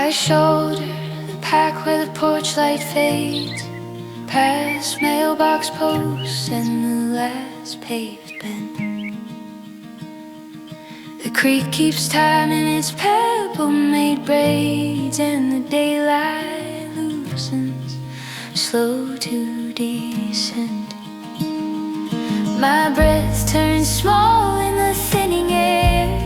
I shoulder the pack where the porch light fades, past mailbox posts and the last paved bend. The creek keeps time in its pebble-made braids, and the daylight loosens, slow to descend. My breath turns small in the thinning air.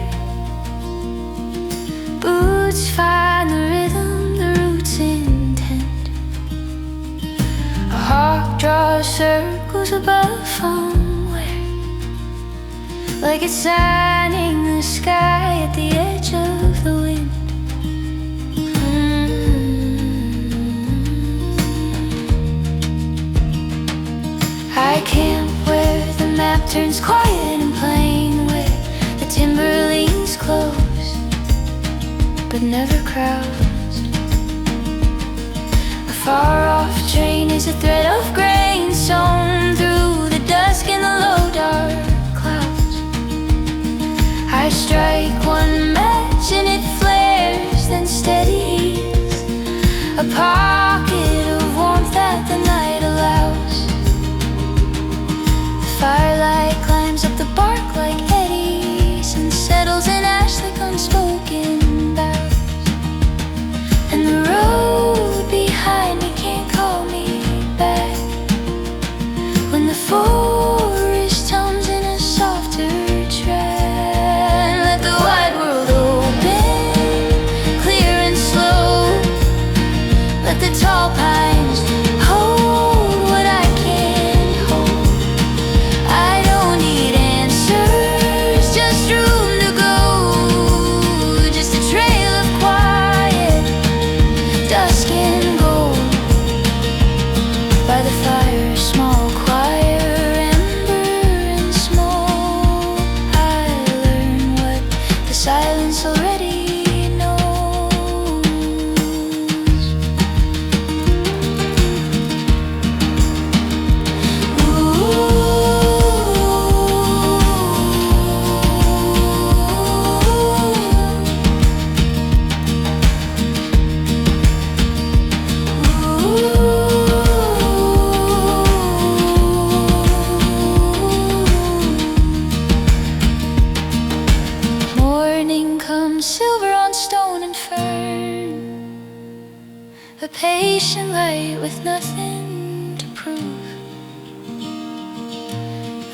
Boots find the rhythm, the roots intend. A hawk draws circles above somewhere, like it's signing the sky at the edge of the wind. I camp where the map turns quiet and plain, where the timber leans close but never crowds. A far-off train is a thread of grain sewn through the dusk in the low dark clouds. I strike one match and it flares, then steadies, a pocket of warmth that the night allows. The firelight climbs up the bark like eddies and settles in ash like unspoken. And the road behind me can't call me back when the forest hums in a softer track. Let the wide world open, clear and slow. Let the tall pines hold what I can't hold. I don't need answers, just room to go, just a trail of quiet, dusk and gold. By the fire, small choir, ember and smoke, I learn what the silence already knows. Morning comes silver on stone and fern, a patient light with nothing to prove.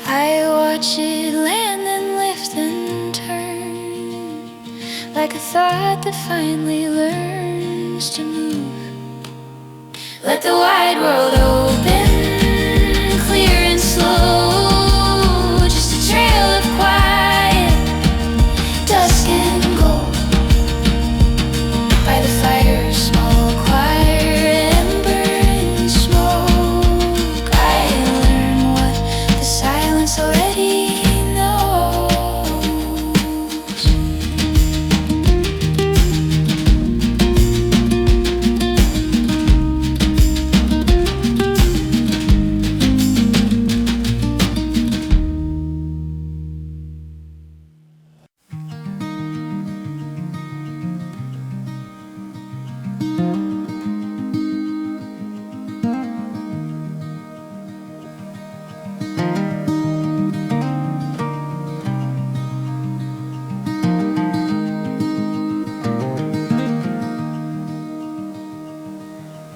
I watch it land and lift and turn, like a thought that finally learns to move. Let the wide world open, clear and slow, just a trail of quiet, dusk and gold. By the fire, small choir, ember and smoke, I learn what the silence already knows.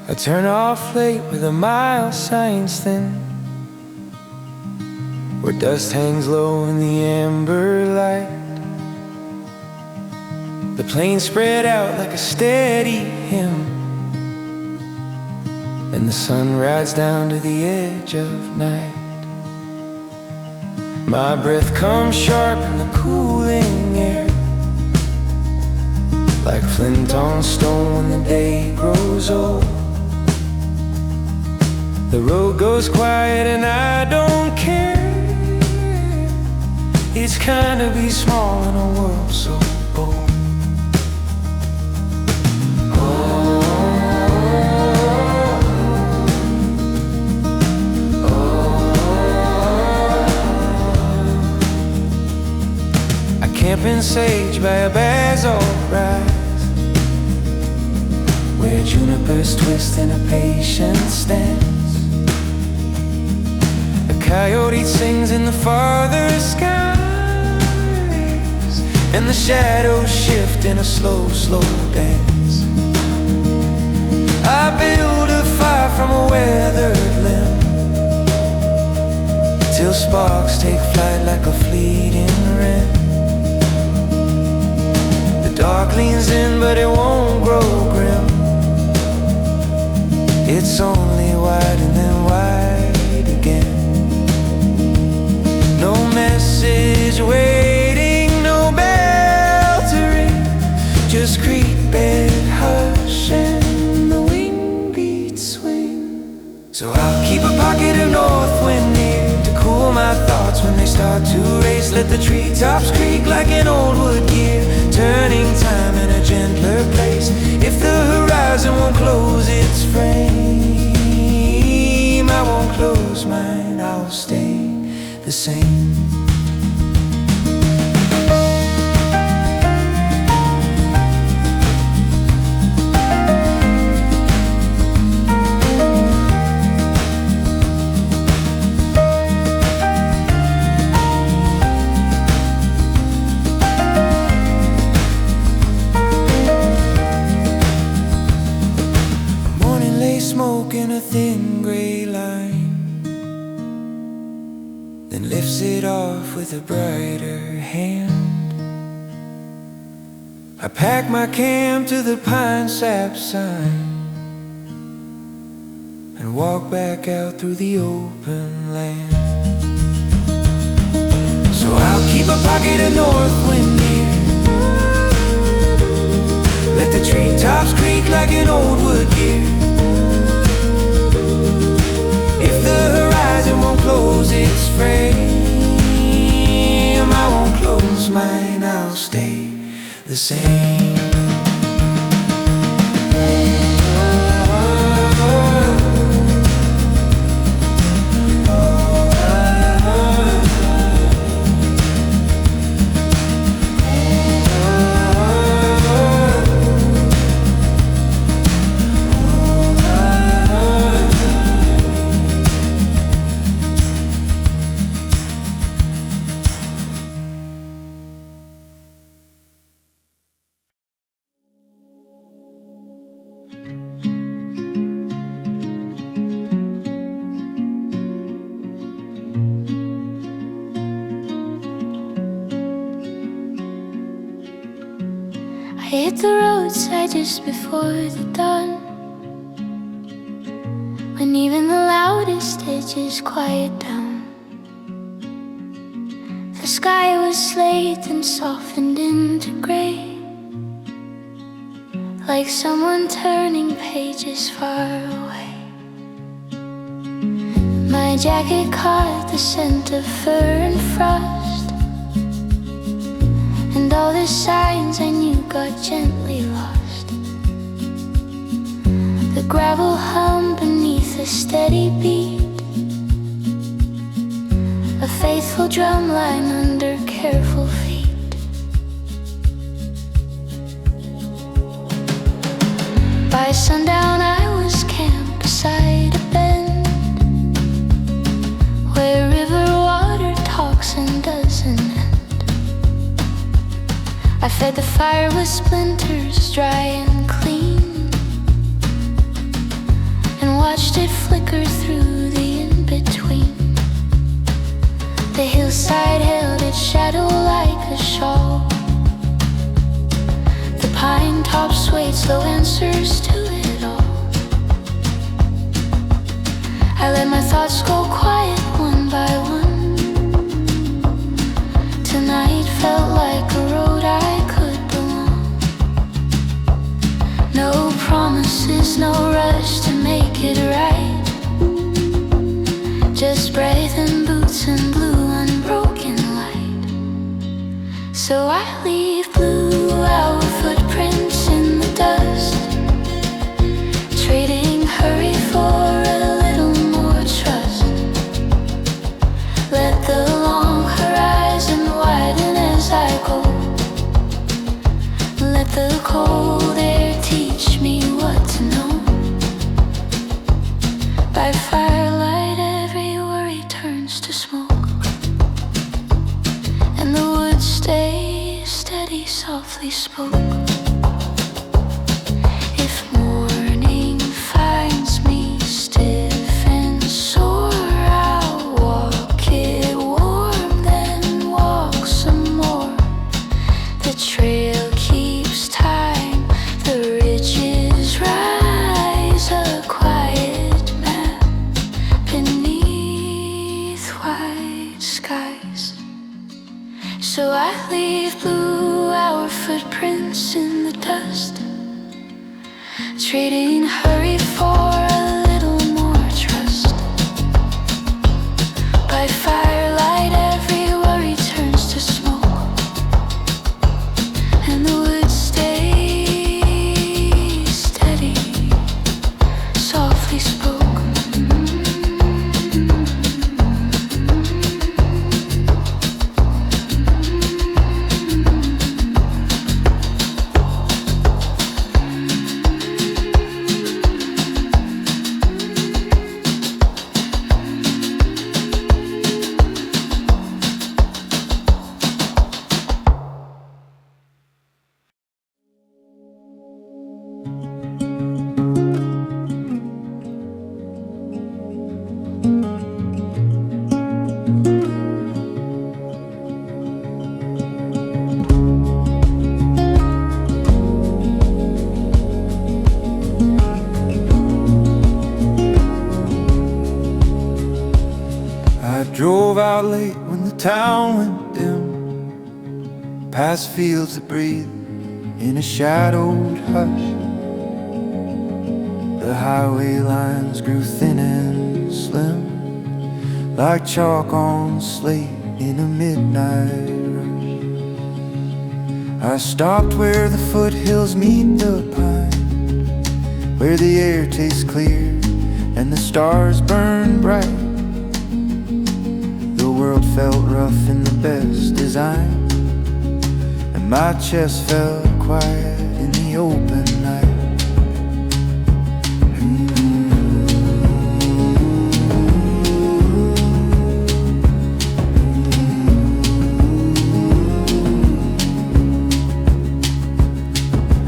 I turn off late with a mile signs thin, where dust hangs low in the amber light. The plains spread out like a steady hymn, and the sun rides down to the edge of night. My breath comes sharp in the cooling air, like flint on stone when the day grows old. The road goes quiet and I don't care. It's kind to be small in a world so bold. I camp in sage by a basalt rise, where junipers twist in a patient stance. A coyote sings in the farthest skies, and the shadows shift in a slow, slow dance. I build a fire from a weathered limb, till sparks take flight like a fleeting wren. The dark leans in, but it won't grow grim. It's only wide and then wide again. No message waiting, no bell to ring, just creeping hush and the wing beats swing. So I'll keep a pocket of Northwind near to cool my thoughts when they start to race. Let the treetops creak like an old wood gear, turning time in a gentler place. If the horizon won't close its frame, I won't close mine, I'll stay the same. Smoke in a thin gray line, then lifts it off with a brighter hand. I pack my camp to the pine sap sign and walk back out through the open land. So I'll keep a pocket of Northwind near, let the treetops creak like an old wood gear. If the horizon won't close its frame, I won't close mine, I'll stay the same. I hit the roadside just before the dawn, when even the loudest edges quiet down. The sky was slate and softened into gray, like someone turning pages far away. My jacket caught the scent of fur and frost, and all the signs I knew got gently lost. The gravel hum beneath a steady beat, a faithful drum line under careful feet. By sundown I was camped beside a bend, where river water talks and doesn't end. I fed the fire with splinters, dry and clean, and watched it flicker through the in-between. The hillside held its shadow like a shawl, the pine tops swayed slow answers to it all. I let my thoughts go quiet one by one. Tonight felt like a road I could belong. No promises, no rush to make it right, just breath and boots and blue unbroken light. So I leave blue our footprints in the dust, trading hurry for a little more trust. Let the long horizon widen as I go, let the cold air teach me what to By firelight every worry turns to smoke, and the wood stays steady, softly spoke. If morning finds me stiff and sore, I'll walk it warm, then walk some more. The trail keeps time, the ridges rise, a quiet map beneath white skies. So I leave blue hour footprints in the dust, trading hurry for a little more trust. By firelight every worry turns to smoke, and the wood stays steady, softly spoke. I drove out late when the town went dim, past fields that breathe in a shadowed hush. The highway lines grew thin and slim, like chalk on slate in a midnight rush. I stopped where the foothills meet the pine, where the air tastes clear and the stars burn bright. The world felt rough in the best design, and my chest felt quiet in the open night.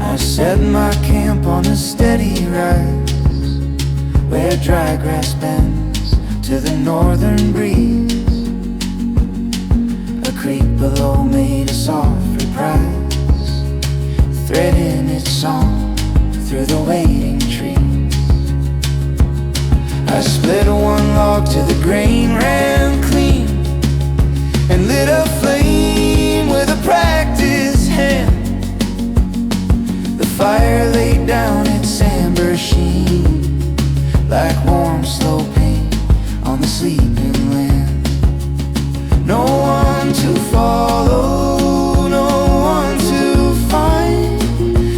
I set my camp on a steady rise, where dry grass bends to the northern breeze. A creek below made a soft reprise, threading its song through the waiting trees. I split one log till the grain ran clean, and lit a flame with a practiced hand. The fire laid down its amber sheen, like warm slow paint on the sleeping land. No one to follow, no one to find,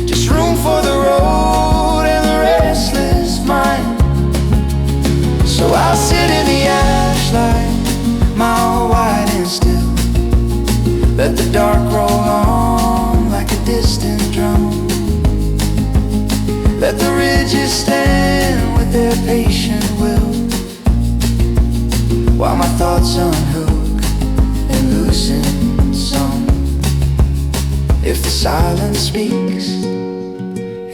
just room for the road and the restless mind. So I'll sit in the ashlight, mile wide and still, let the dark roll on like a distant drum. Let the ridges stand with their patient will, while my thoughts unhook and loosen some. If the silence speaks,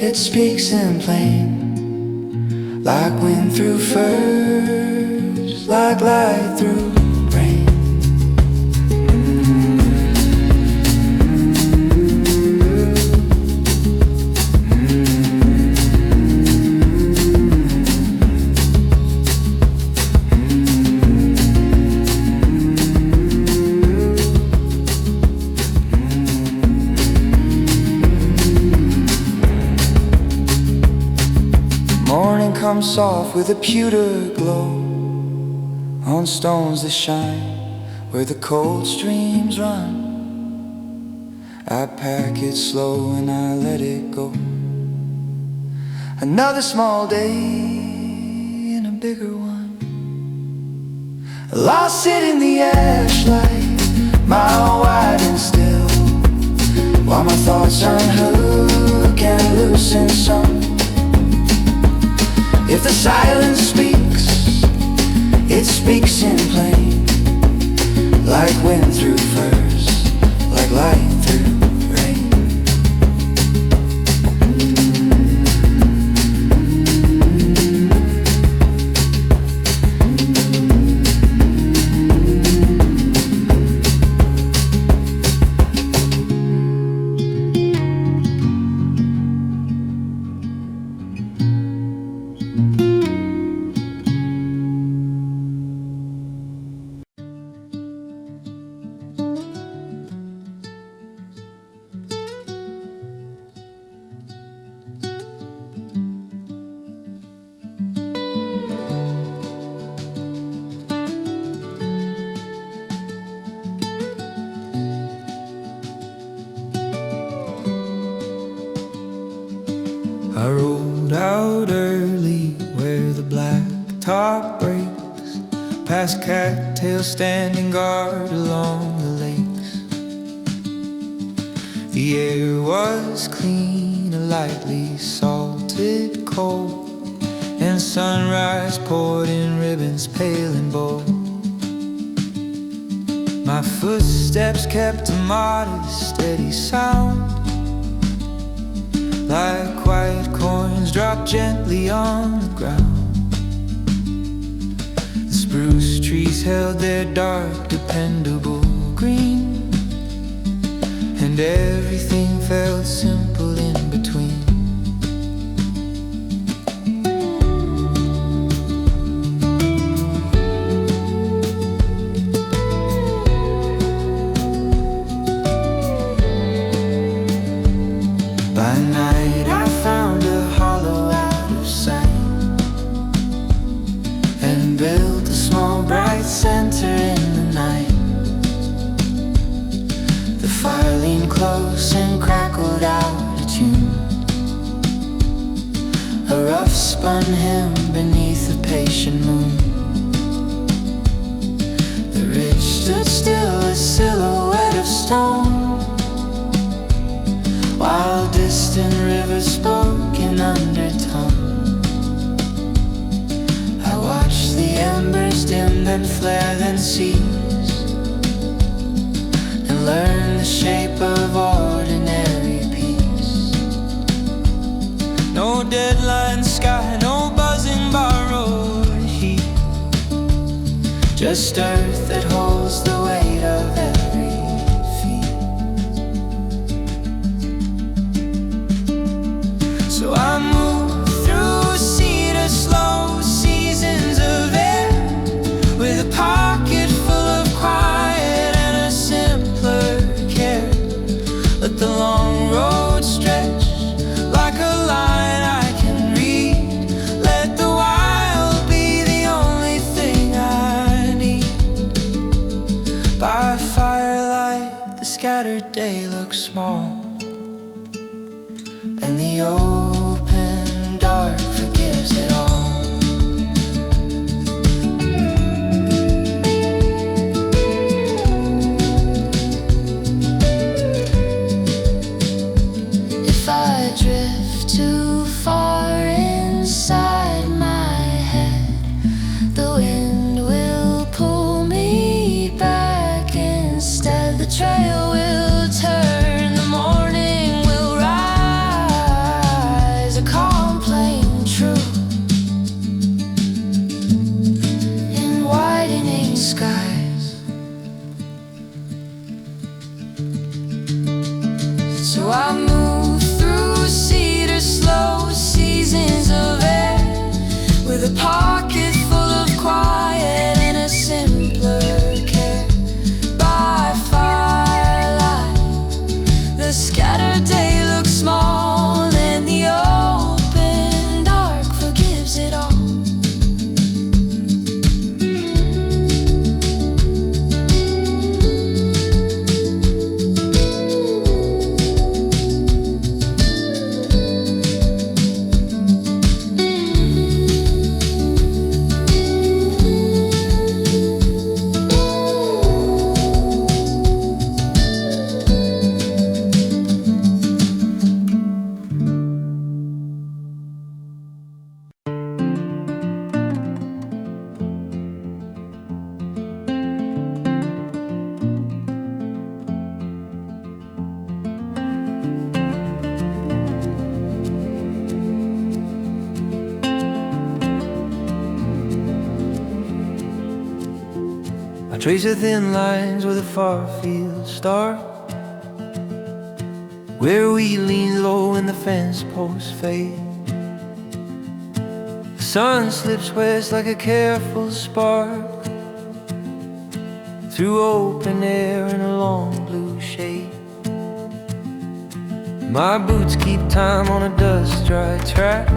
it speaks in plain, like wind through firs, like light through rain. Comes soft with a pewter glow on stones that shine where the cold streams run. I pack it slow and I let it go. Another small day and a bigger one. Lost it in the ashlight, mile wide and still, while my thoughts unhook and loosen some. If the silence speaks, It speaks in plain, like wind through furs, like light through rain. I rolled out early where the black top breaks, past cattails standing guard along the lakes. The air was clean, a lightly salted cold, and sunrise poured in ribbons pale and bold. My footsteps kept a modest, steady sound, like quiet coins dropped gently on the ground. The spruce trees held their dark, dependable green, and everything felt simple in between. By night I found a hollow out of sight, and built a small bright center in the night. The fire leaned close and crackled out a tune, a rough spun hymn beneath the patient moon. The ridge stood still, a silhouette of stone, while distant rivers spoke in undertone. I watched the embers dim, then flare, then cease, and learn the shape of ordinary peace. No deadline sky, no buzzing borrowed heat, just earth that holds the weight of every feet. So I move through Cedar-Slow Seasons of air, with a pocket full of quiet and a simpler care. Let the long road stretch like a line I can read. Let the wild be the only thing I need. By firelight, the scattered day looks small, and the open dark forgives it all. If I drift too far inside my head, the wind will pull me back instead. The trail will turn, the morning will rise, a calm, plain truth in widening skies. So I move through Cedar-Slow Seasons of air, with a pocket full of quiet and a simpler care. By firelight, the scattered day looks small, and the open dark forgives it all. trace the thin lines where the far fields start, where we lean low and the fence posts fade. The sun slips west like a careful spark through open air in a long blue shade. My boots keep time on a dust-dry track,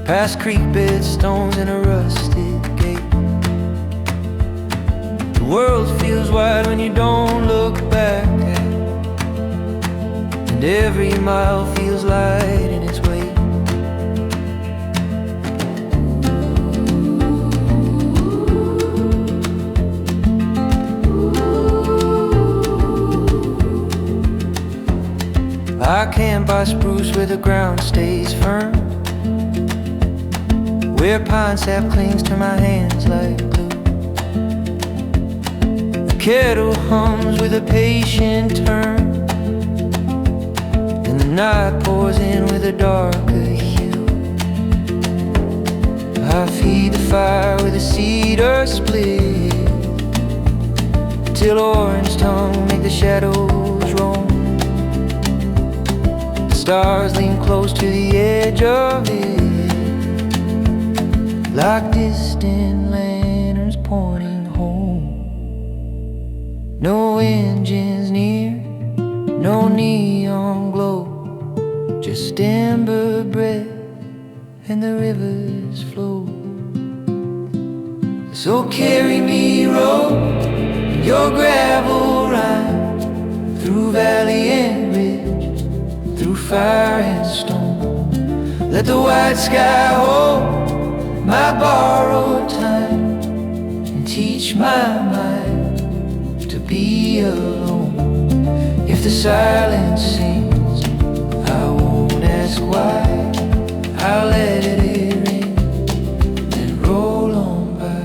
past creek-bed stones and a rusted gate. The world feels wide when you don't look back at, and every mile feels light in its weight. I camp by spruce where the ground stays firm, where pine sap clings to my hands like glue. The kettle hums with a patient turn, and the night pours in with a darker hue. I feed the fire with a cedar split, till orange tongue make the shadows roam. Stars lean close to the edge of it, like distant lanterns pointing home. No engines near, no neon glow, just amber breath and the river's flow. So carry me, road, your gravel ride, through valley and ridge, through fire and stone. Let the white sky hold my borrowed time, and teach my mind to be alone. If the silence sings, I won't ask why. I'll let it ring and roll on by.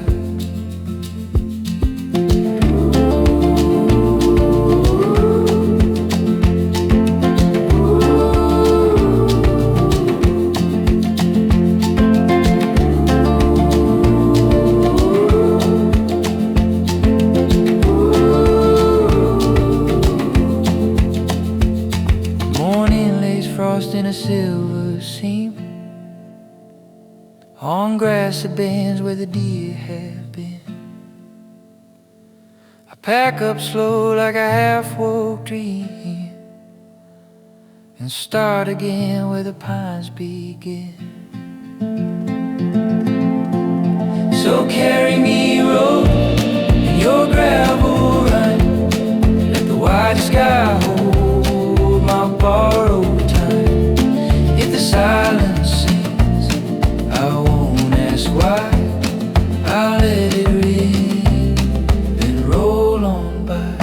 In a silver seam, on grass that bends where the deer have been. I pack up slow like a half-woke dream, and start again where the pines begin. So carry me, road, in your gravel run. Let the white sky hold my borrowed time. If the silence sings, I won't ask why. I'll let it ring and roll on by.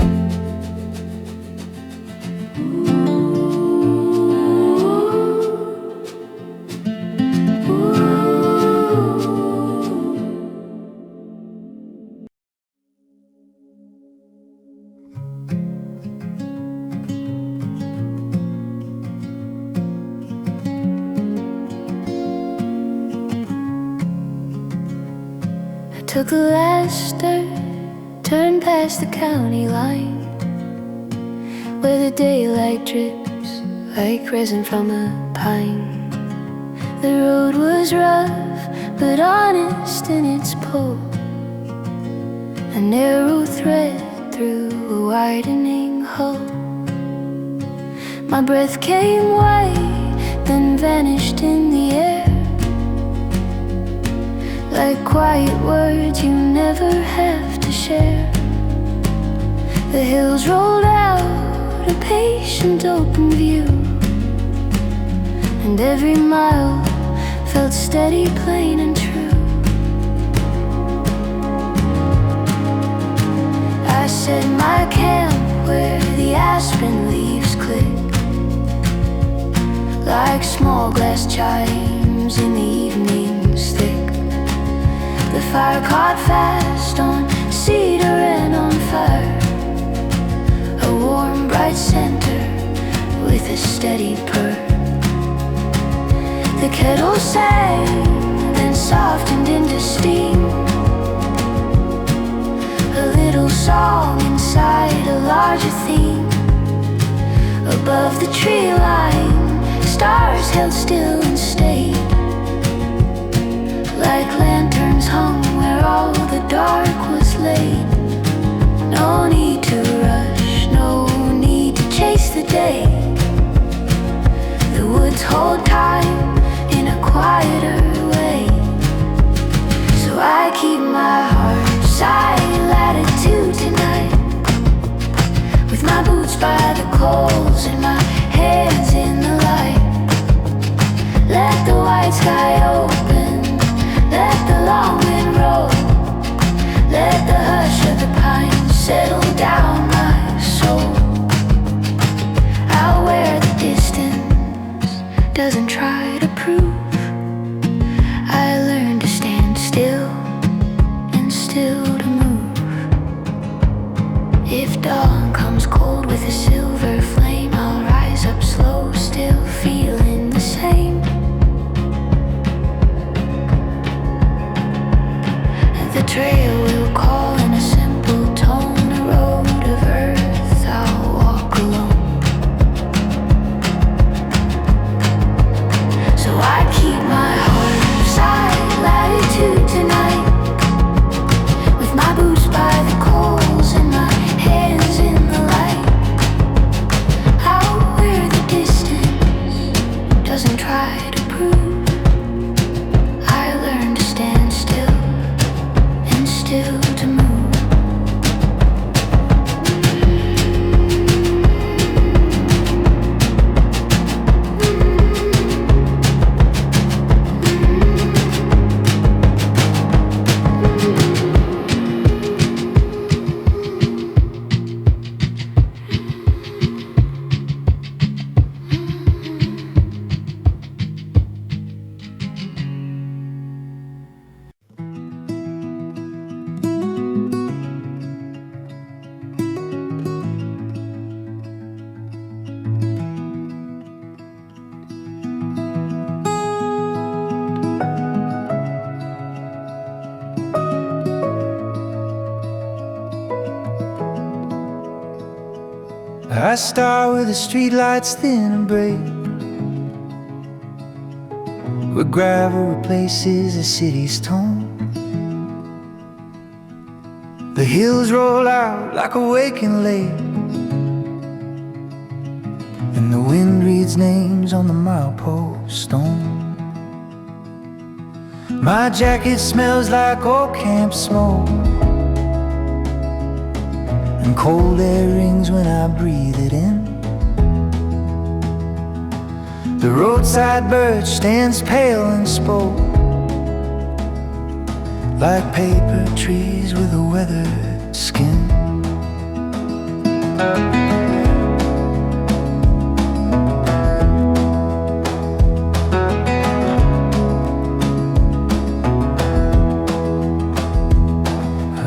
Took a last turn past the county line, where the daylight drips like resin from a pine. The road was rough, but honest in its pull, a narrow thread through a widening hull. My breath came white, then vanished in the air, like quiet words you never have to share. The hills rolled out, a patient open view, and every mile felt steady, plain and true. I set my camp where the aspen leaves click, like small glass chimes in the evening's thick. The fire caught fast on cedar and on fire, a warm, bright center with a steady purr. The kettle sang, then softened into steam, song inside a larger theme. Above the tree line, stars held still and stayed, like lanterns hung where all the dark was laid. No need to rush, no need to chase the day. The woods hold time in a quieter way. So I keep my Hearthside Latitude tonight, with my boots by the coals and my hands in the light. Let the white sky open, let the long wind roll, let the hush of the pines settle down my soul. Out where the distance doesn't try to prove, I learned to stand still and still to move. If dawn comes cold with a silver flame, I'll rise up slow, still feeling the same. The trail will call in a simple tone, a road of earth I'll walk alone. So I keep my Hearthside Latitude tonight, with my boots by the coals and my hands in the light. Out where the distance doesn't try to prove, I learned to stand still and still to move. I start with the streetlights thin and bright, where gravel replaces the city's tone. The hills roll out like a waking lake, and the wind reads names on the milepost stone. My jacket smells like old camp smoke, and cold air rings when I breathe it in. The roadside birch stands pale and spoke, like paper trees with a weathered skin.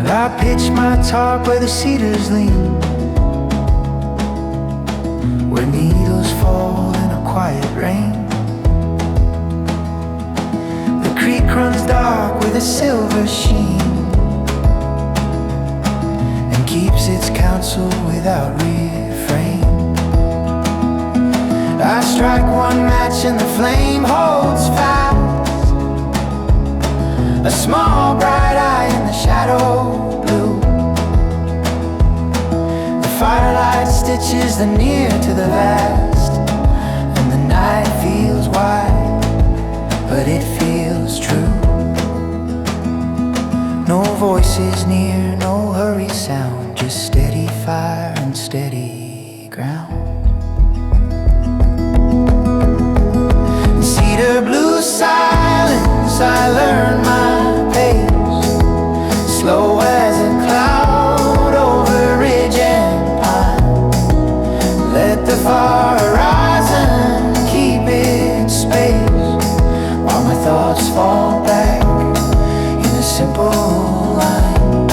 I pitch my talk where the cedars lean, where needles fall in a quiet rain. The creek runs dark with a silver sheen, and keeps its counsel without refrain. I strike one match and the flame holds fast, a small bright eye in the shadow blue. The firelight stitches the near to the vast, and the night feels wide, but it feels true. No voices near, no hurry sound, just steady fire and steady ground. Cedar-Blue Silence, I learn my pace, slow as a cloud over ridge and pine. Let the far horizon keep its space, while my thoughts fall back in a simple line.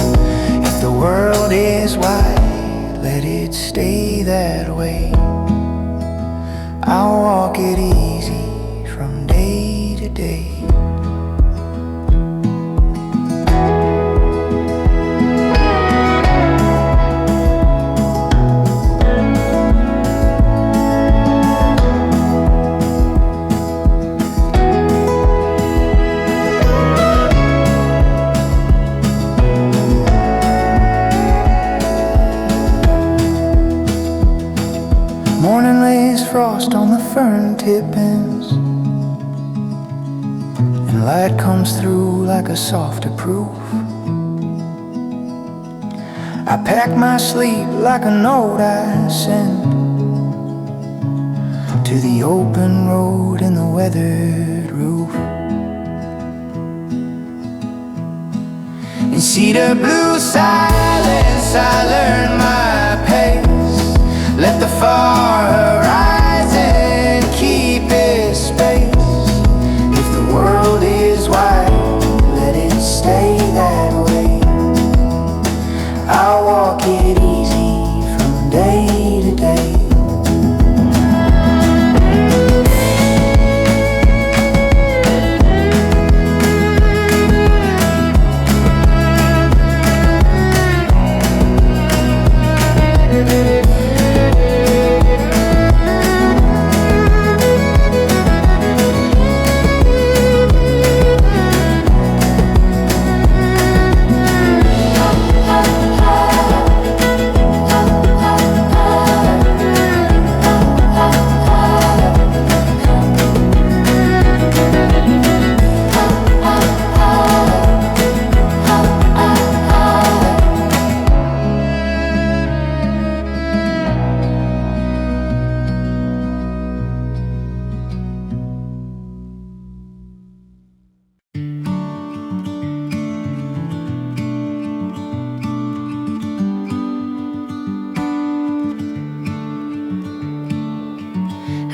If the world is wide, let it stay that way. I'll walk it easy from day to day. tip ends, and light comes through like a softer proof. I pack my sleep like a note I send to the open road and the weathered roof. In Cedar-Blue Silence I learn my pace. Let the far horizon keep its space. If the world is wide, let it stay that way. I'll walk it easy from day to day.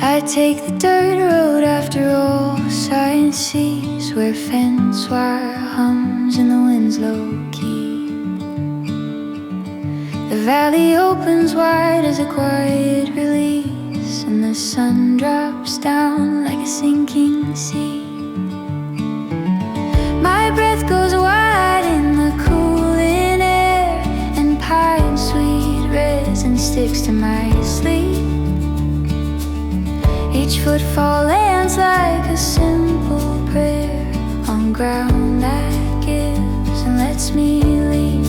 I take the dirt road after all sight seas, where fence wire hums and the wind's low key. The valley opens wide as a quiet release, and the sun drops down like a sinking sea. My breath goes wide in the cooling air, and pine sweet resin sticks to my sleeve. Each footfall lands like a simple prayer on ground that gives and lets me leave.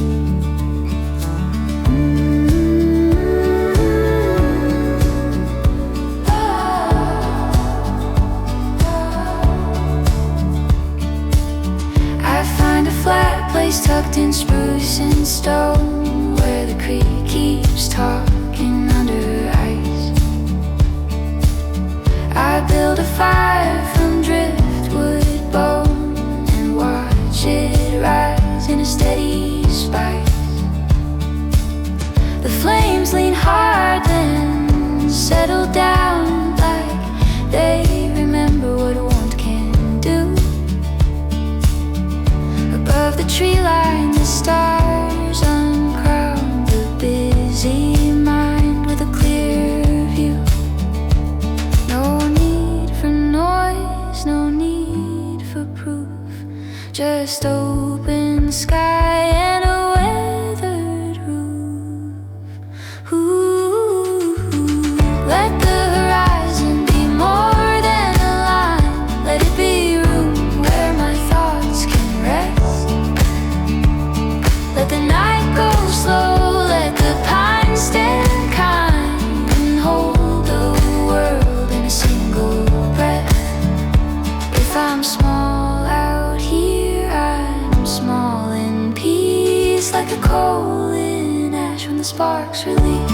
I find a flat place tucked in spruce and stone, where the creek keeps talking under ice. I build a fire from driftwood bone and watch it rise in a steady spice. The flames lean hard then settle down like they remember what warmth can do. Above the tree line the stars uncrown the busy mind with a clear view. No need for proof, just open sky and a weathered roof. Ooh, let the horizon be more than a line. Let it be room where my thoughts can rest. Let the night go slow, let the pine stand kind and hold the world in a single breath. If I'm small out here, I'm small in peace, like a coal in ash when the sparks release.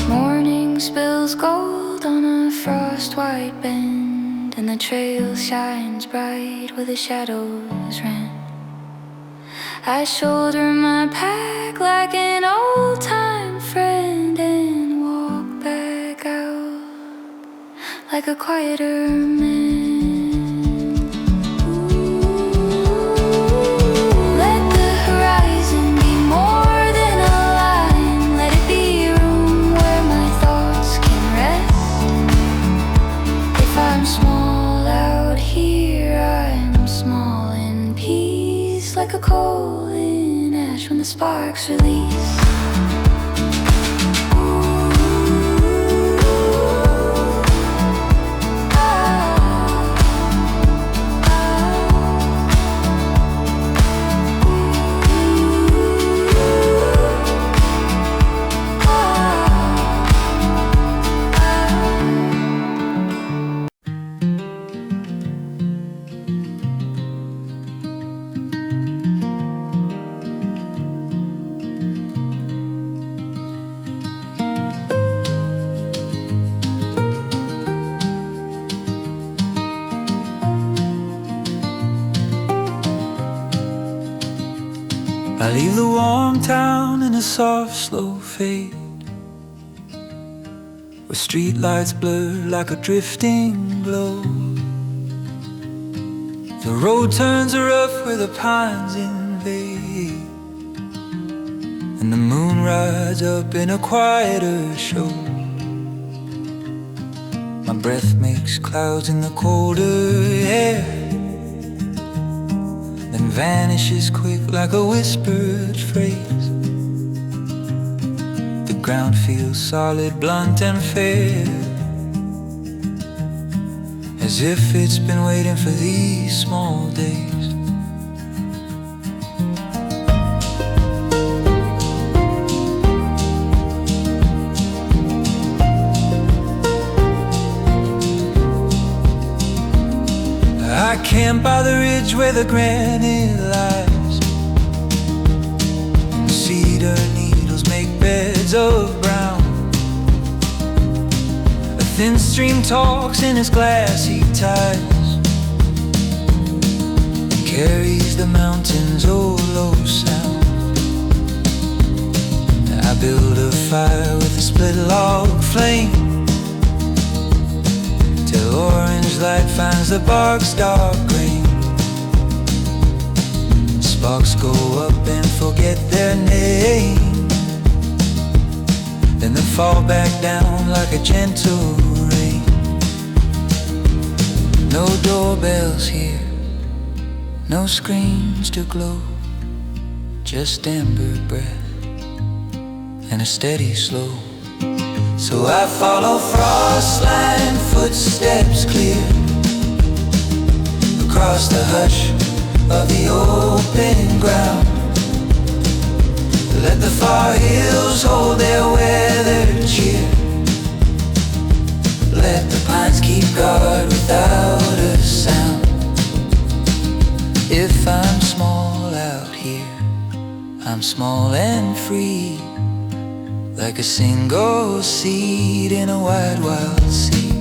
Morning spills gold on a frost-white bend, and the trail shines bright where the shadows ran. I shoulder my pack like an old-time friend and walk back out like a quieter man. Let the horizon be more than a line. Let it be room where my thoughts can rest. If I'm small out here, I'm small in peace, like a coal in ash when the sparks release. town in a soft, slow fade, where streetlights blur like a drifting glow. The road turns rough where the pines invade, and the moon rides up in a quieter show. My breath makes clouds in the colder air, then vanishes quick like a whispered phrase. The ground feels solid, blunt and fair, as if it's been waiting for these small days. I camp by the ridge where the granite lies, and cedar needles make beds of brown. A thin stream talks in its glassy tides, and carries the mountains' old low sound. I build a fire with a split log flame, till orange light finds the bark's dark green. Sparks go up and forget their name, then they fall back down like a gentle rain. No doorbells here, no screens to glow, just amber breath and a steady slow. So I follow frostline footsteps clear across the hush of the open ground. Let the far hills hold their weathered cheer. Let the pines keep guard without a sound. If I'm small out here, I'm small and free, like a single seed in a wide, wild sea.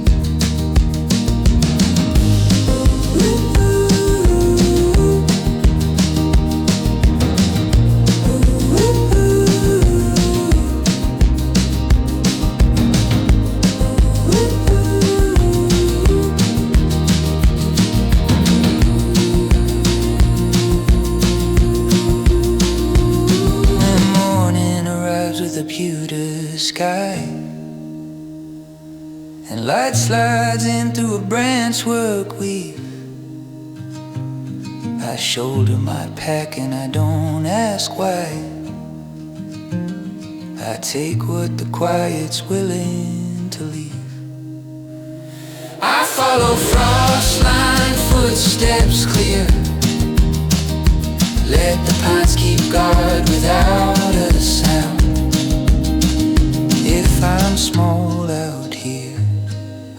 Sky, and light slides in through a branch work weave. I shoulder my pack and I don't ask why. I take what the quiet's willing to leave. I follow frostline footsteps clear. Let the pines keep guard without a sound. If I'm small out here,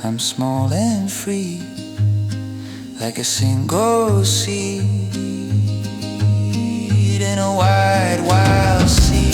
I'm small and free, like a single seed in a wide, wild sea.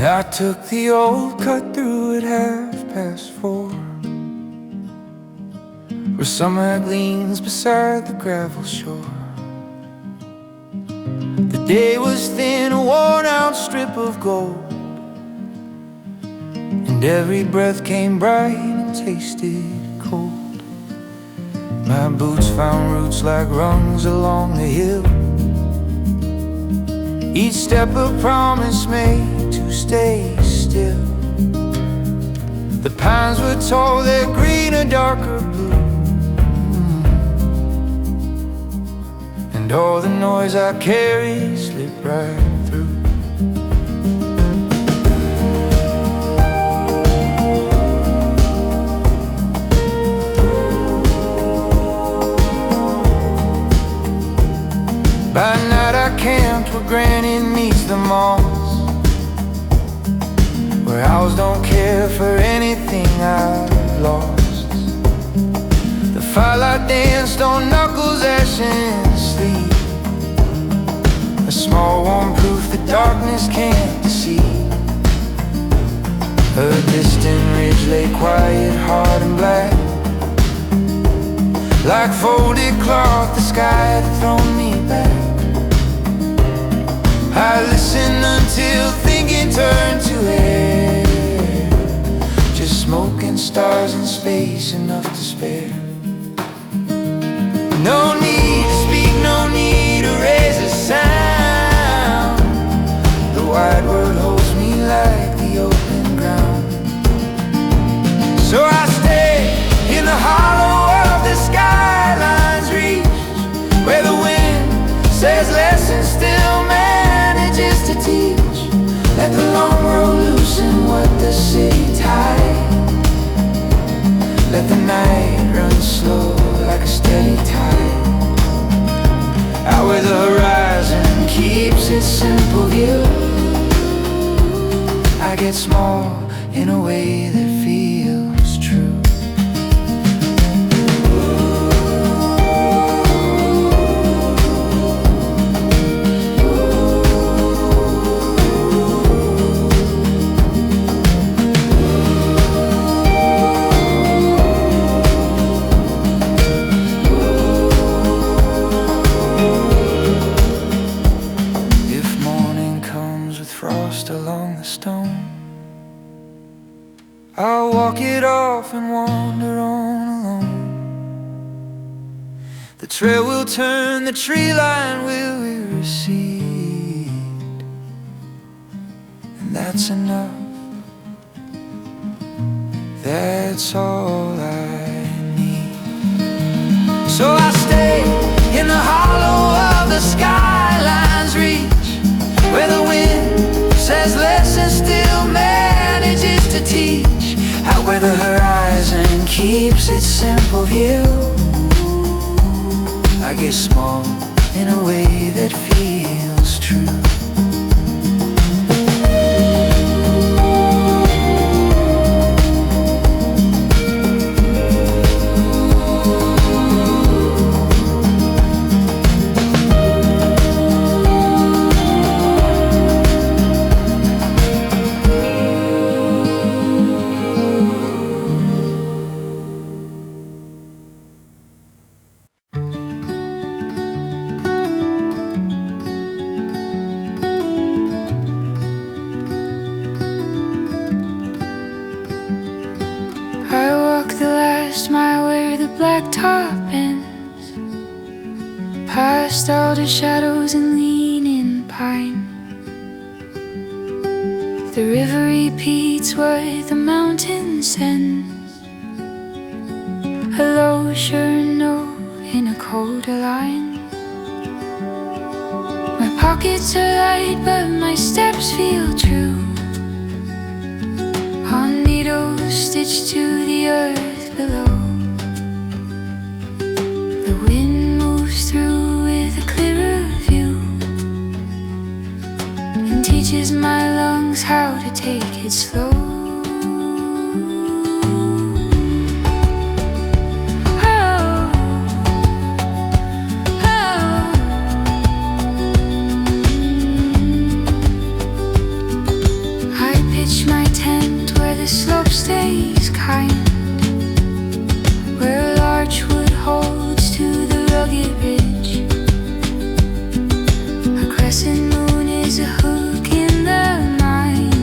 I took the old cut through at 4:30, where summer gleams beside the gravel shore. The day was thin, a worn-out strip of gold, and every breath came bright and tasted cold. My boots found roots like rungs along the hill, each step a promise made to stay still. The pines were tall, their green a darker blue, and all the noise I carry slip right through. By night I camped where Granny meets the moss, where owls don't care for anything I've lost. The firelight danced on knuckles, ash and sleep, a small warm proof that darkness can't deceive. A distant ridge lay quiet, hard and black, like folded cloth the sky had thrown me back. I listened until thinking turned to air, just smoke and stars in space, enough to spare. No need to speak, no need to raise a sound. The wide world holds me like the open ground. So I stay in the hollow of the skyline's reach, where the wind says less and still manages to teach. Let the long road loosen what the city tied. Let the night run slow like a steady tide, out where the horizon keeps its simple view. I get small in a way that feels true. Along the stone, I'll walk it off and wander on alone. The trail will turn, the tree line will recede, and that's enough. That's all I need. So I stay in the hollow of the skyline's reach, where the wind says less and still manages to teach, out where the horizon keeps its simple view. I get small in a way that feels true. Past all the shadows and leaning pine, the river repeats what the mountain sends, a low sure note in a colder line. My pockets are light but my steps feel true, on needles stitched to the earth below. The wind moves through with a clearer view and teaches my lungs how to take it slow. My tent where the slope stays kind, where Larchwood holds to the rugged ridge. A crescent moon is a hook in the mind,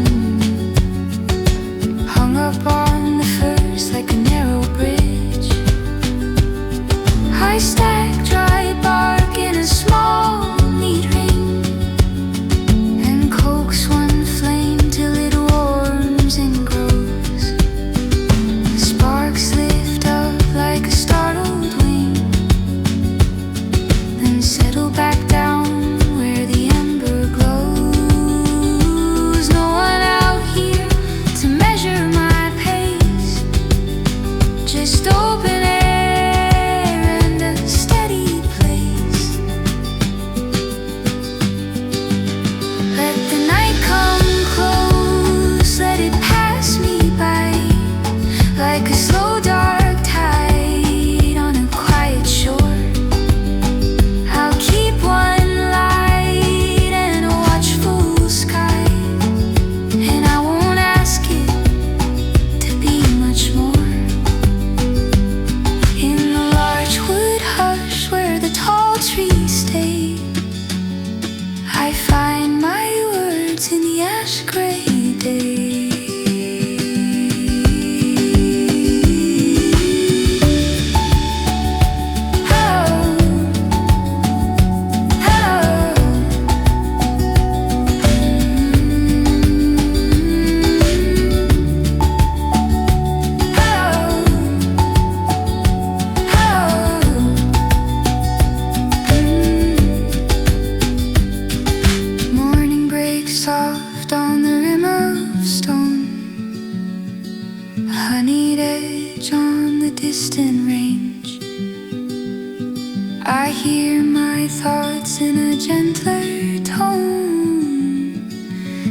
hear my thoughts in a gentler tone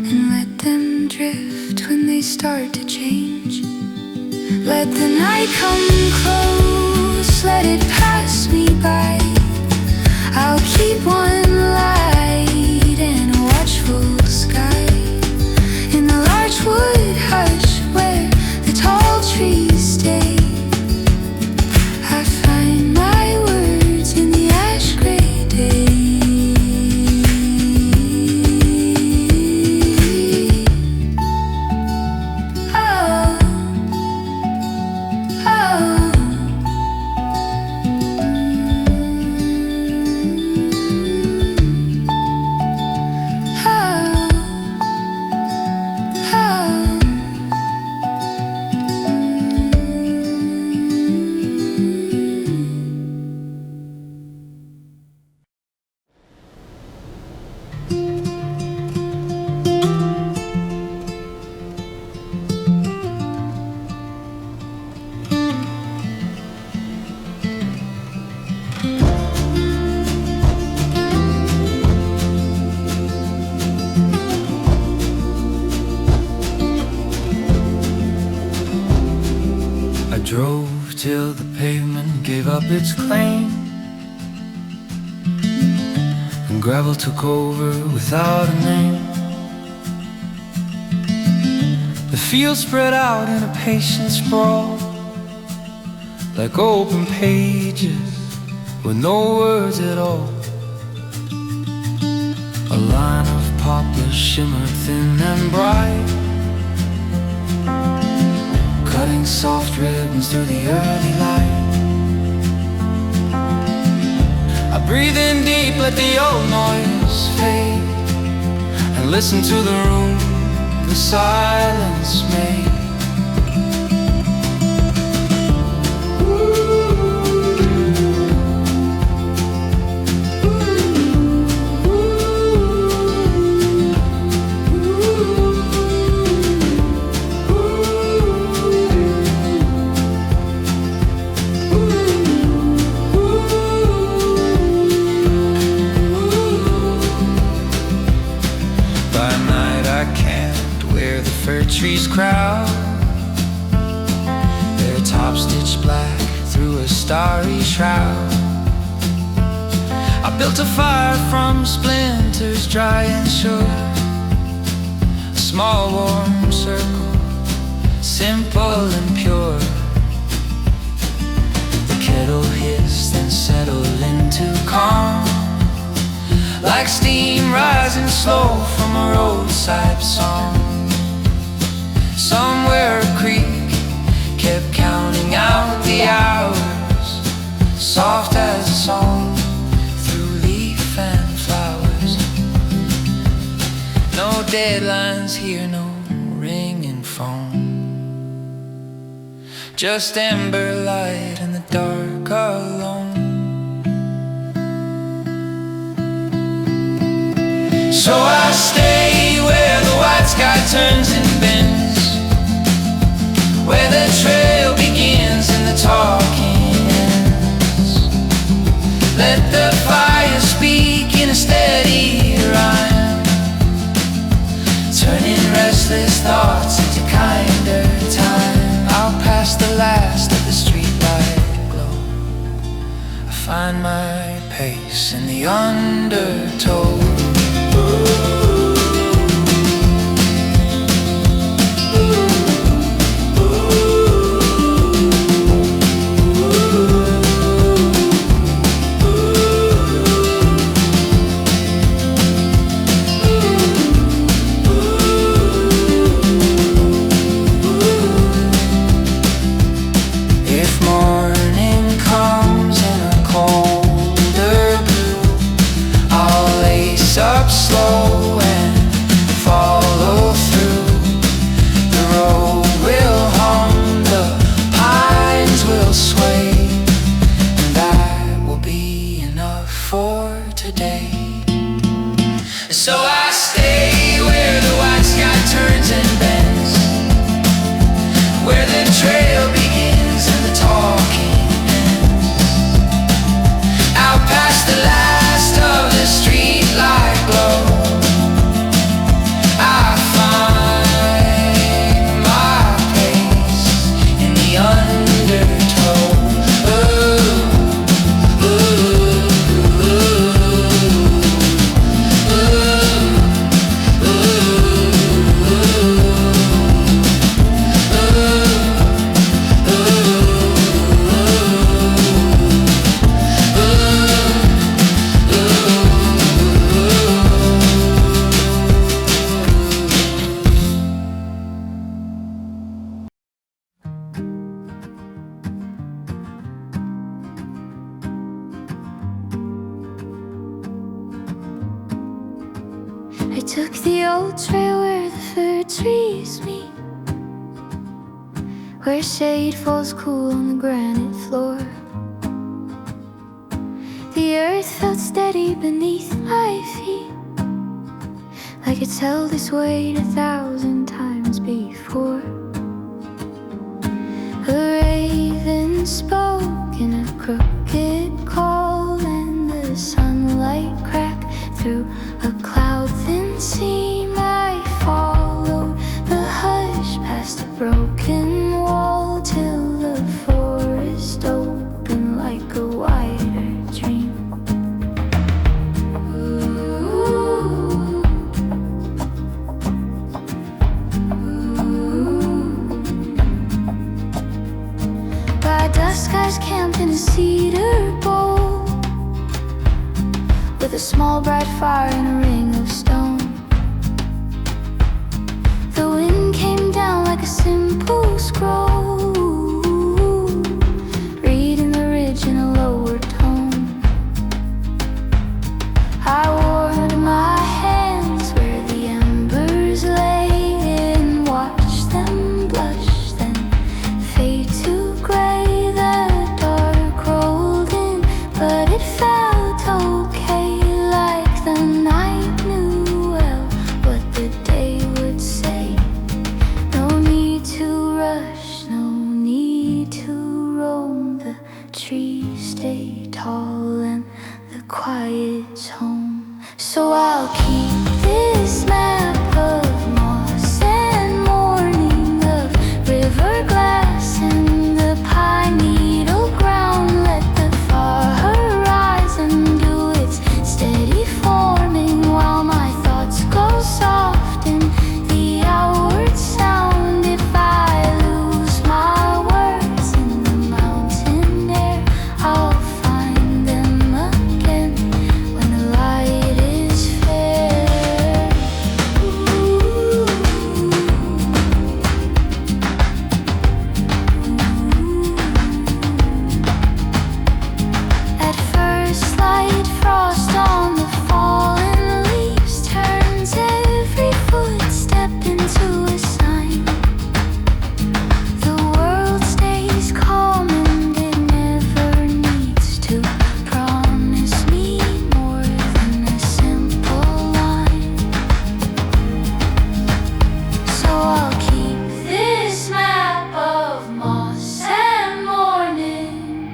and let them drift when they start to change. Let the night come close, let it pass me by. I'll keep one light and a watchful sky in the Larchwood hush where the tall trees stay. I find my words in the ash gray day. Oh, oh. Drove till the pavement gave up its claim, and gravel took over without a name. The field spread out in a patient sprawl, like open pages with no words at all. A line of poplars shimmered thin and bright, cutting soft ribbons through the early light. I breathe in deep, let the old noise fade, and listen to the room the silence made. Trees crowd, their tops stitched black through a starry shroud. I built a fire from splinters dry and sure, a small warm circle, simple and pure. The kettle hissed and settled into calm, like steam rising slow from a roadside psalm. Somewhere a creek kept counting out the hours, soft as a song through leaf and flowers. No deadlines here, no ringing phone, just amber light in the dark alone. So I stay where the white sky turns and bends, where the trail begins and the talking ends. Let the fire speak in a steady rhyme, turning restless thoughts into kinder time. I'll pass the last of the streetlight glow, I find my pace in the undertow. The I took the old trail where the fir trees meet, where shade falls cool on the granite floor. The earth felt steady beneath my feet, like it's held its weight 1,000 times before. A raven spoke in a crooked call, and the sunlight cracked through a cloud-thin seam. I followed the hush past a broken wall till the forest opened like a wider dream. By dusk I was camped in a cedar bowl, with a small bright fire and a ring of stone. The wind came down like a simple scroll, reading the ridge in a lower tone. I warmed my hands where the embers lay, and watched them blush, then fade to gray. The dark rolled in, but it felt okay, like the night knew well what the day would say. No need to rush, no need to roam. The trees stay tall and the quiet's home. So I'll keep this map of moss and morning, of river glass and the pine needle ground. Let the far horizon do its steady forming, while my thoughts go soft in the outward sound. If I lose my words in the mountain air, I'll find them again when the light is fair. At first light, frost on the fallen leaves turns every footstep into a sign. The world stays calm and it never needs to promise me more than a simple line. So I'll keep this map of moss and morning,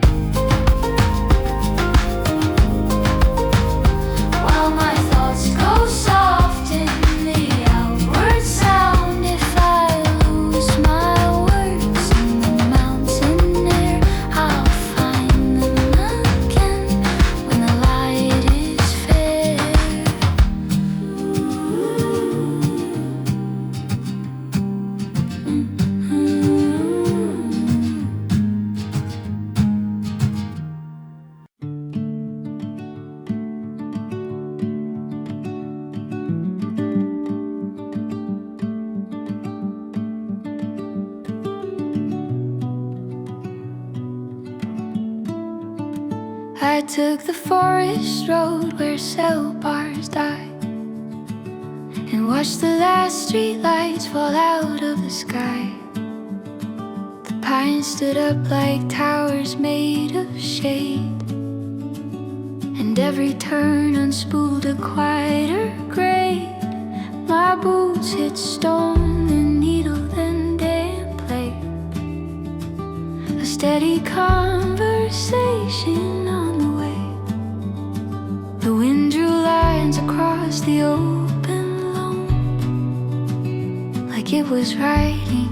while my thoughts go soft in the outward sound. If I lose my words in the mountain air, I'll find them again when the light is fair. I took the forest road where cell bars died, and watched the last street lights fall out of the sky. The pines stood up like towers made of shade, and every turn unspooled a quieter grade. My boots hit stone, the needle then damp played a steady conversation on the way. The wind drew lines across the open lawn, like it was riding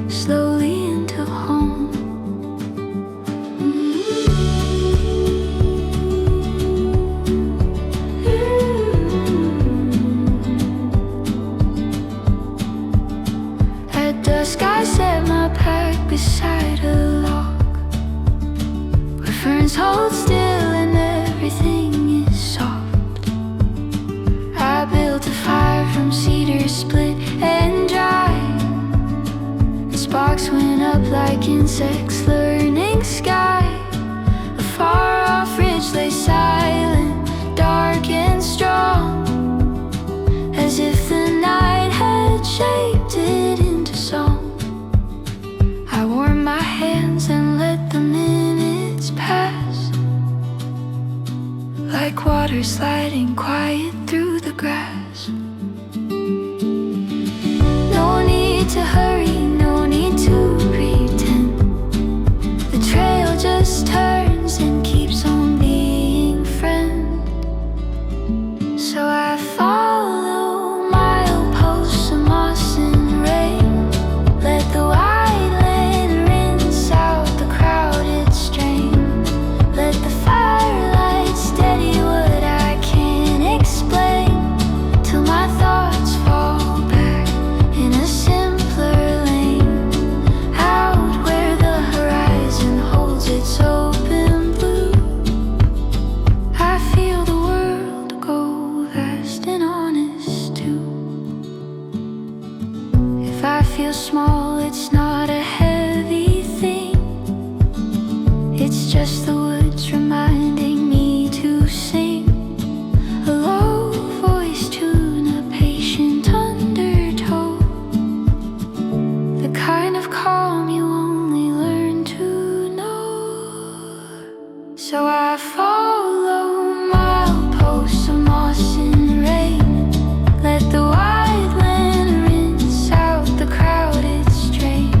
slowly into home. At dusk I set my pack beside a log, where ferns hold still and everything is soft. I built a fire from cedar split and dry, and sparks went up like insects learning sky. A far off ridge lay silent, dark and strong, as like water sliding quiet through the grass. No need to hurry, no need to pretend. The trail just turns and keeps on being friend. So I follow mileposts of moss and rain. Let the wide land rinse out the crowded strain. Let the firelight steady what I can't explain, till my thoughts fall back in a simpler lane, out where the horizon holds its open blue. I feel the world go vast and honest too. If I feel small, it's not a heavy thing. It's just the woods reminding me to sing. A low voice tune, a patient undertow. The kind of calm you only learn to know. So I follow mileposts of moss and rain. Let the wide land rinse out the crowded strain,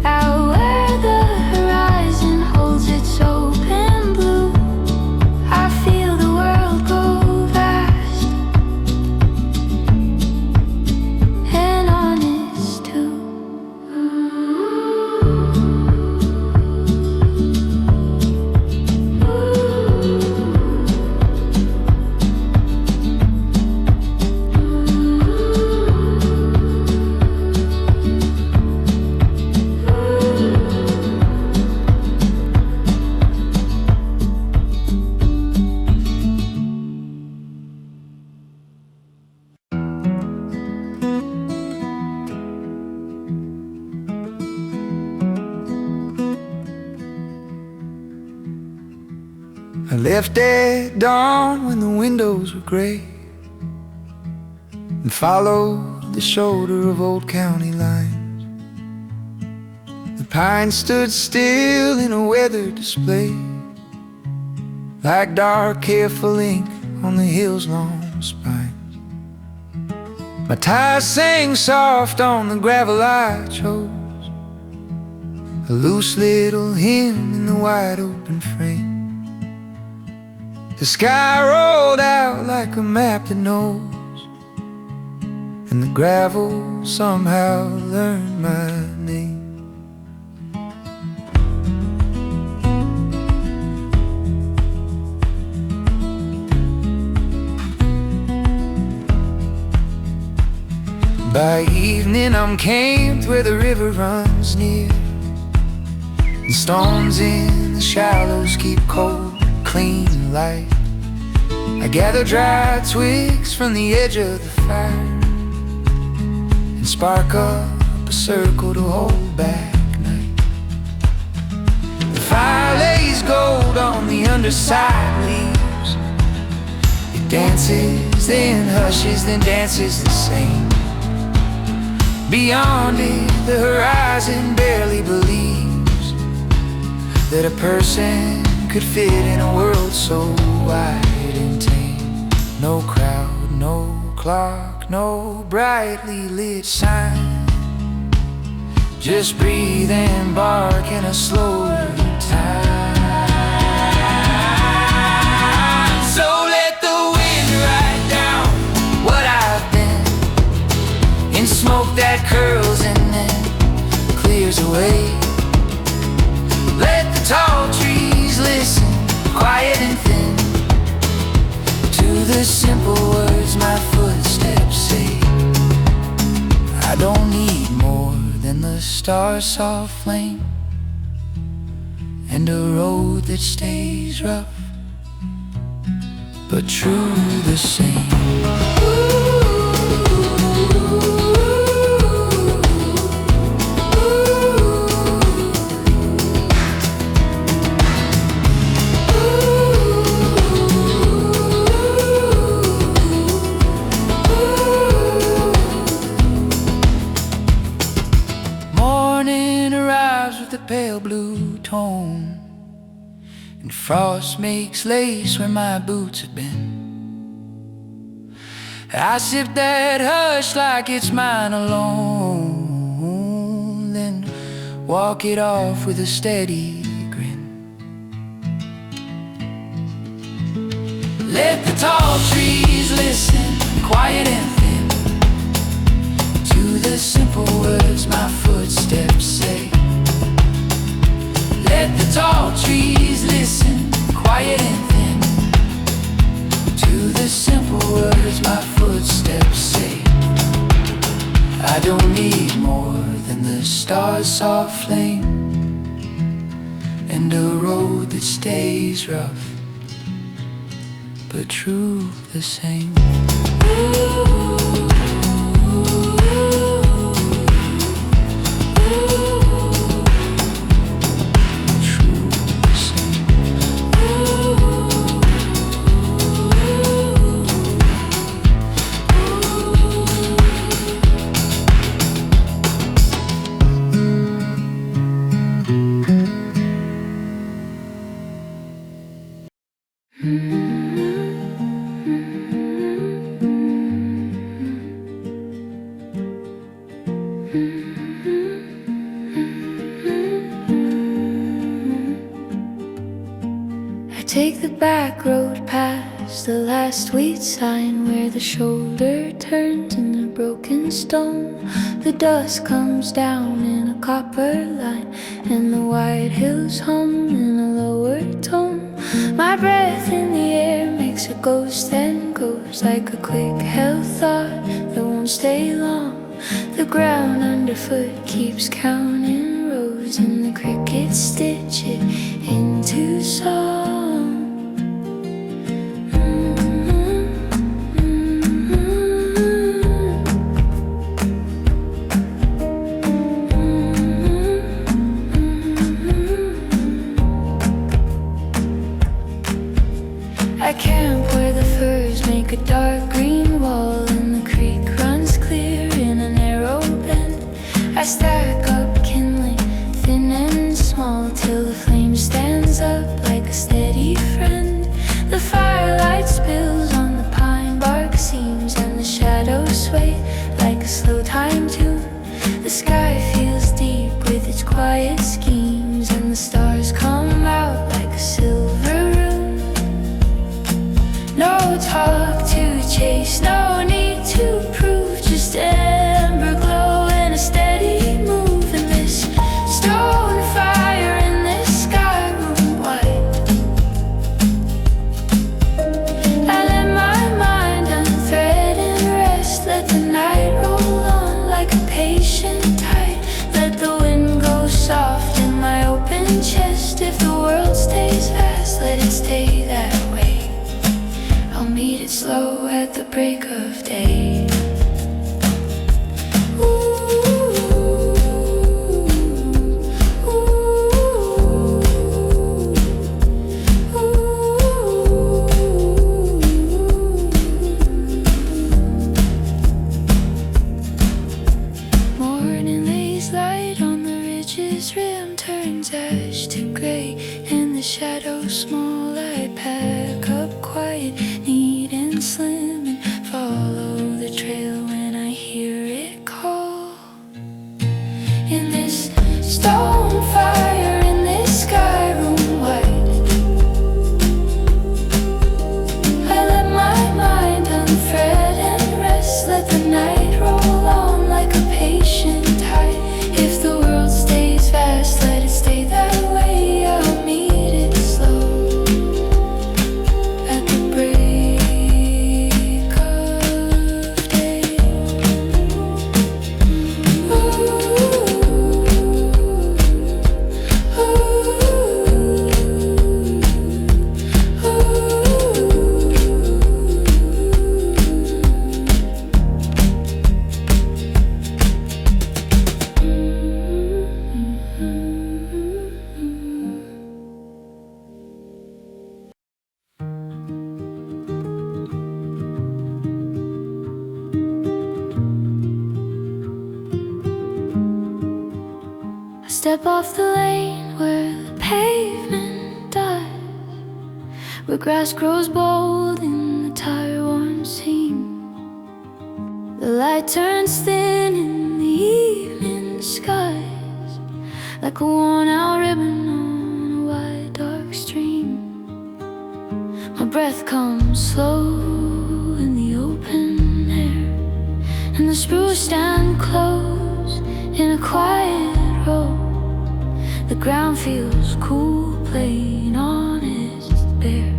out where the horizon holds its open blue. I feel the world go vast and honest too. I left at dawn when the windows were gray, and followed the shoulder of old county lines. The pines stood still in a weathered display, like dark careful ink on the hill's long spines. My tires sang soft on the gravel I chose, a loose little hymn in the wide open frame. The sky rolled out like a map that knows, and the gravel somehow learned my name. By evening I'm camped where the river runs near, and stones in the shallows keep cold, clean light. I gather dry twigs from the edge of the fire, and spark up a circle to hold back night. The fire lays gold on the underside leaves. It dances, then hushes, then dances the same. Beyond it, the horizon barely believes that a person could fit in a world so wide and tame. No crowd, no clock, no brightly lit sign, just breathe and bark in a slower time. So let the wind write down what I've been, in smoke that curls and then clears away. Let the tall trees listen, quiet and thin, to the simple words my footsteps say. I don't need more than the star's soft flame, and a road that stays rough, but true the same. Frost makes lace where my boots have been. I sip that hush like it's mine alone, then walk it off with a steady grin. Let the tall trees listen, quiet and thin, to the simple words my footsteps say. Let the tall trees listen, quiet and thin, to the simple words my footsteps say. I don't need more than the stars' soft flame and a road that stays rough but true the same. Take the back road past the last wheat sign, where the shoulder turns in the broken stone. The dust comes down in a copper line, and the white hills hum in a lower tone. My breath in the air makes a ghost then goes, like a quick held thought that won't stay long. The ground underfoot keeps counting rows, and the crickets stitch it into song. I camp where the firs make a dark green wall, and the creek runs clear in a narrow bend. I stack up kindling, thin and small, till the flame stands up like a steady friend. The firelight spills on the pine bark seams, and the shadows sway like a slow time tune. The sky feels deep with its quiet schemes, and the stars come out like a silver rune. No talk to chase, no need to prove, just amber glow and a steady move. And this stone fire in this sky room white, I let my mind unthread and rest. Let the night roll on like a patient tide. Let the wind go soft in my open chest. If the world stays fast, let it stay that way. I'll meet it slow at the break of day. Morning lays light on the ridge's rim, turns ash to gray, and the shadows small. I pack up quiet, neat and slim, and follow the trail when I hear it call. In this stone fire, in this sky room white, I let my mind unthread and rest. Let the night roll on like a patient tide. If the world stays fast, let it stay that way. I'll meet it slow at the break of day. I step off the lane where the pavement dies. where grass grows bold in the tire-worn seam. The light turns thin in the evening skies, like a worn-out ribbon on a wide, dark stream. My breath comes slow in the open air, and the spruce stand close in a quiet row. The ground feels cool, plain, honest, bare,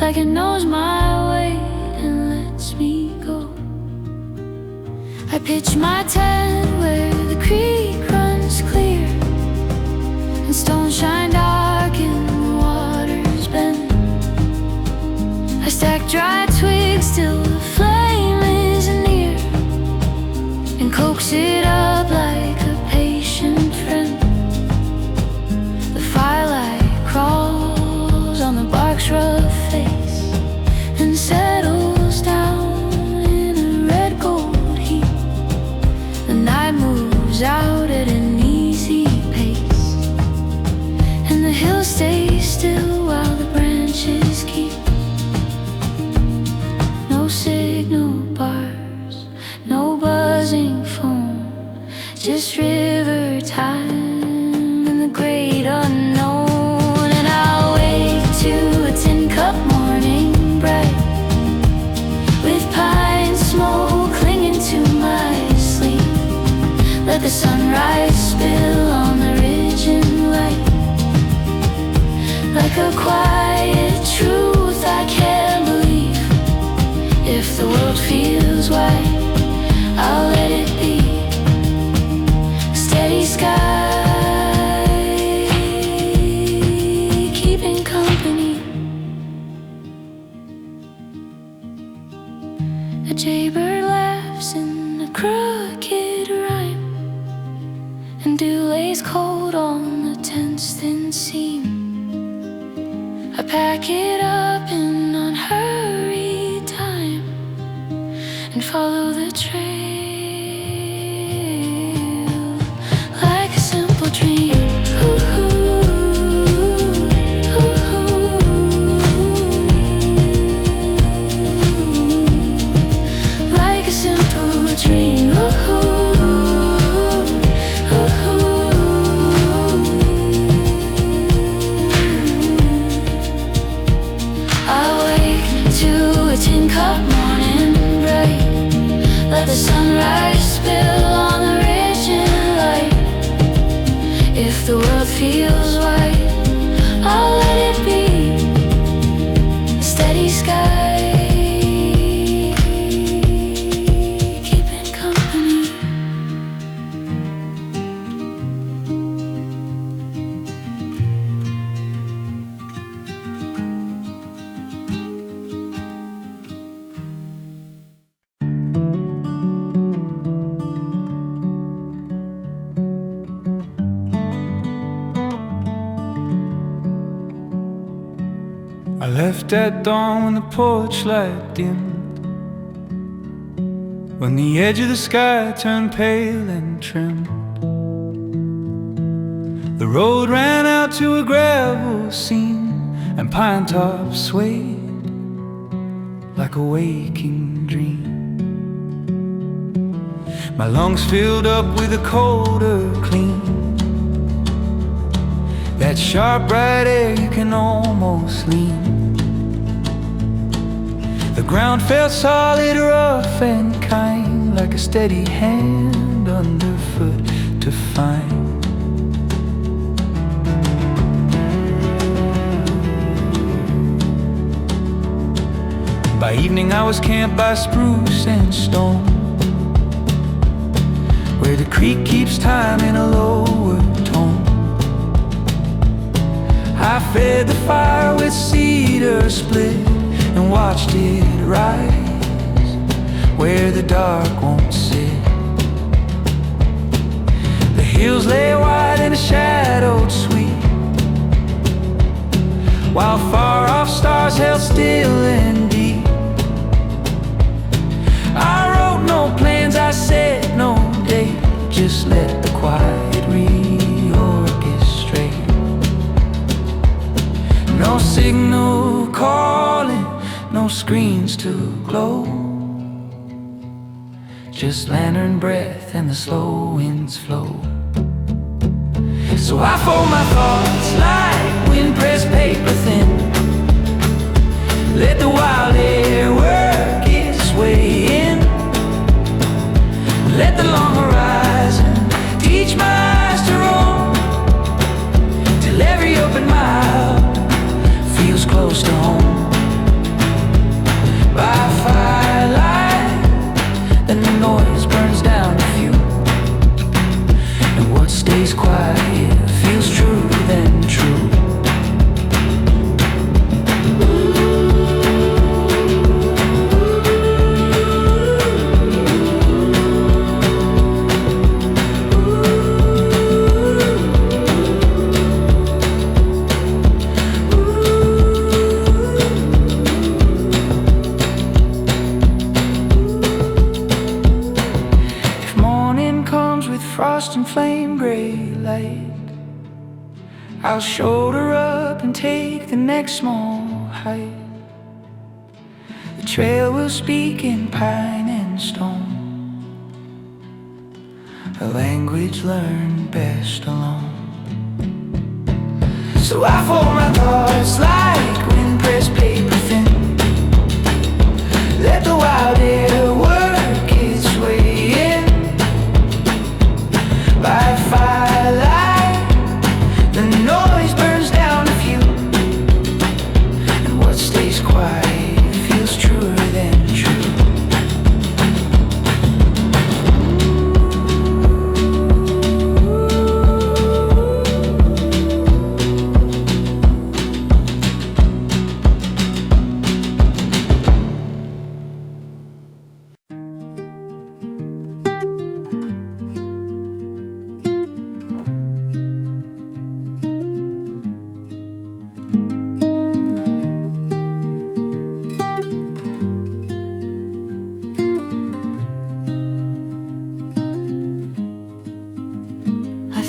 like it knows my weight and lets me go. I pitch my tent where the creek runs clear, and stones shine dark in the water's bend. I stack dry twigs till the flame is near, and coax it up like a patient friend. The firelight crawls on the bark's rough face and settles down in a red gold heap. The night moves out at an easy pace, and the hills stay still while the branches keep. No signal bars, no buzzing phone, just river time and the great unknown. And I'll wake to a tin-cup morning bright, with pine smoke clinging to my sleep. Let the sunrise spill on the ridge and light, like a quiet truth I can't believe. If the world feels white, I'll let it be. Steady sky, keeping company. A jaybird laughs in a crooked rhyme, and dew lays cold on the tent's thin seam. I pack it up in unhurried time and follow the trail like a simple dream. Like a simple dream. Tin-cup morning bright, let the sunrise spill on the ridge and light. If the world feels white, I'll let it be. Steady sky, keeping company. I left at dawn when the porch light dimmed, when the edge of the sky turned pale and trimmed. The road ran out to a gravel seam, and pine tops swayed like a waking dream. My lungs filled up with a colder clean, that sharp bright air you can almost lean. The ground felt solid, rough and kind, like a steady hand underfoot to find. By evening I was camped by spruce and stone, where the creek keeps time in a lower tone. I fed the fire with cedar split and watched it rise where the dark won't sit. The hills lay wide in a shadowed sweep, while far off stars held still and deep. I wrote no plans, I set no date, just let the quiet reorchestrate. No signal call begins to glow. Just lantern breath and the slow winds flow. So I fold my thoughts like wind-pressed paper thin. Let the wild air work its way in. Let the long horizon teach my eyes to roam, till every open mile feels close to home. By firelight, the noise burns down a few, and what stays quiet feels truer than true. Frost and flame gray light, I'll shoulder up and take the next small height. The trail will speak in pine and stone, a language learned best alone. So I fold my thoughts like wind-pressed paper thin. Let the wild air work its way in. By firelight, the noise burns down a few, and what stays quiet feels truer than true.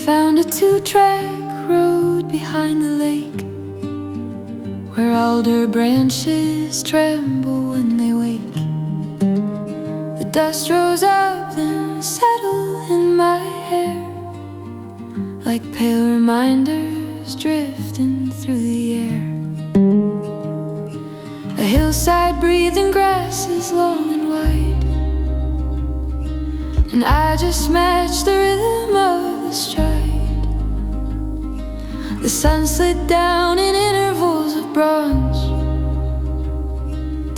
Found a two-track road behind the lake, where alder branches tremble when they wake. The dust rose up and settled in my hair, like pale reminders drifting through the air. A hillside breathing grasses long and wide, and I just matched the rhythm of the stride. The sun slid down in intervals of bronze,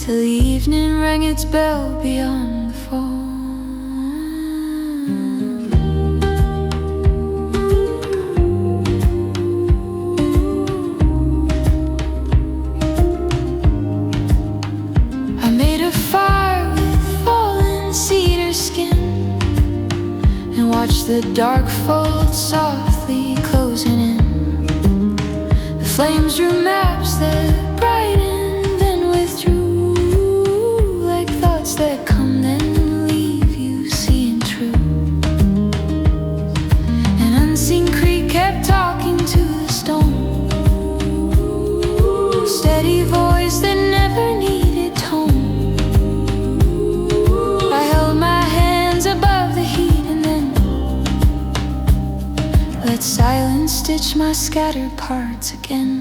till the evening rang its bell beyond the fawn. I made a fire with fallen cedar skin, and watched the dark folds softly closing in. The flames drew maps that brightened then withdrew, like thoughts that come then leave you seeing true. An unseen creek kept talking to the stone, steady voice that never needed tone. I held my hands above the heat and then let silence stitch my scattered parts again.